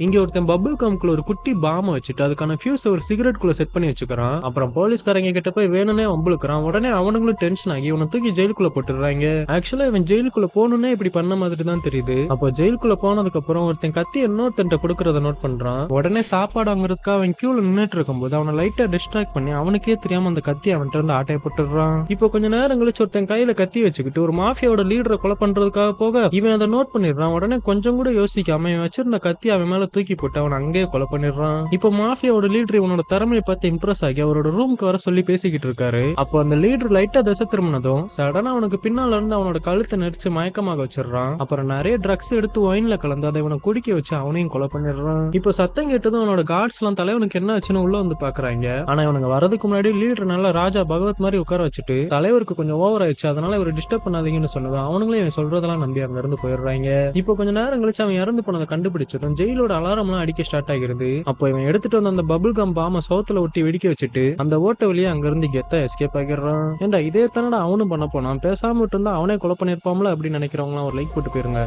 இங்க ஒருத்தன் பபுள் காம்குள்ள ஒரு குட்டி பாம் வச்சுட்டு அதுக்கான ஃபியூஸ் ஒரு சிகரெட் குள்ள செட் பண்ணி வச்சுக்கிறான். அப்புறம் போலீஸ்காரங்க கிட்ட போய் வேணும்னே வம்புழுக்கிறான். உடனே அவனுங்களும் டென்ஷன் ஆகி இவனை தூக்கி ஜெயிலுக்குள்ள போட்டுறாங்க. ஆக்சுவலா இவன் ஜெயிலுக்குள்ள போகணும்னே இப்படி பண்ண மாதிரி தான் தெரியுது. அப்போ ஜெயிலுக்குள்ள போனதுக்கு அப்புறம் ஒருத்தன் கத்தி இன்னொருத்தன்ட்ட கொடுக்கறத நோட் பண்றான். உடனே சாப்பாடு வாங்குறதுக்காக அவன் கியூல நின்னுட்டு இருக்கும்போது அவனை லைட்டா டிஸ்ட்ராக்ட் பண்ணி அவனுக்கே தெரியாம அந்த கத்தி அவன்கிட்ட இருந்து ஆட்டைய போட்டுறான். இப்போ கொஞ்ச நேரம் கழிச்சு ஒருத்தன் கையில கத்தி வச்சுக்கிட்டு ஒரு மாஃபியாவோட லீடரை கொலை பண்றதுக்காக போக இவன் அதை நோட் பண்ணிடுறான். உடனே கொஞ்சம் கூட யோசிக்காம இவன் வச்சிருந்த கத்தி அவன் மேல தூக்கி போட்டு அவன் அங்கேயே கொலை பண்ணிடுறான். இப்போ மாஃபியாவோட லீடர் இவனோட திறமையை பார்த்து இம்ப்ரெஸ் ஆகி அவரோட ரூமுக்கு வர சொல்லி பேசிக்கிட்டு இருக்காரு. அப்போ அந்த லீடர் லைட்டா திசை திரும்பினதும் சடனா அவனுக்கு பின்னால இருந்து அவனோட கழுத்தை நெரிச்சு மயக்கமாக வச்சிடறான். அப்புறம் நிறைய ட்ரக்ஸ் எடுத்து ஒயின்ல கலந்து அதை இவனை குடிக்க வச்சு அவனையும் கொலை பண்ணிடுறான். இப்போ சத்தம் கேட்டதும் அவனோட கார்ட்ஸ் எல்லாம் தலைவனுக்கு என்ன ஆச்சுன்னு உள்ள வந்து பாக்குறாங்க. ஆனா இவனுங்க வரதுக்கு முன்னாடி லீடர் நல்லா ராஜா பகவத் மாதிரி உட்கார வச்சுட்டு தலைவருக்கு கொஞ்சம் ஓவர் ஆயிடுச்சு, அதனால இவர் டிஸ்டர்ப் பண்ணாதீங்கன்னு சொன்னது அவனுங்களே இவன் சொல்றதெல்லாம் நம்பி அங்க இருந்து போயிடுறாங்க. இப்போ கொஞ்ச நேரம் கழிச்சு அவன் இறந்து போனதை கண்டுபிடிச்சதும் ஜெயிலோட அலாரம் எல்லாம் அடிக்க ஸ்டார்ட் ஆகிருது. அப்போ இவன் எடுத்துட்டு வந்த அந்த பபுள் கம் பாம சோத்துல ஒட்டி வெடிக்க வச்சுட்டு அந்த ஓட்ட வழியா அங்க இருந்து கெத்தா எஸ்கேப் ஆகிடுறான். ஏன்டா இதே தானடா அவனும் பண்ண போனான், பேசாம விட்டு இருந்தா அவனே கொலை பண்ணிருப்பாம்ல அப்படின்னு நினைக்கிறவங்க ஒரு லைக் போட்டு போயிருங்க.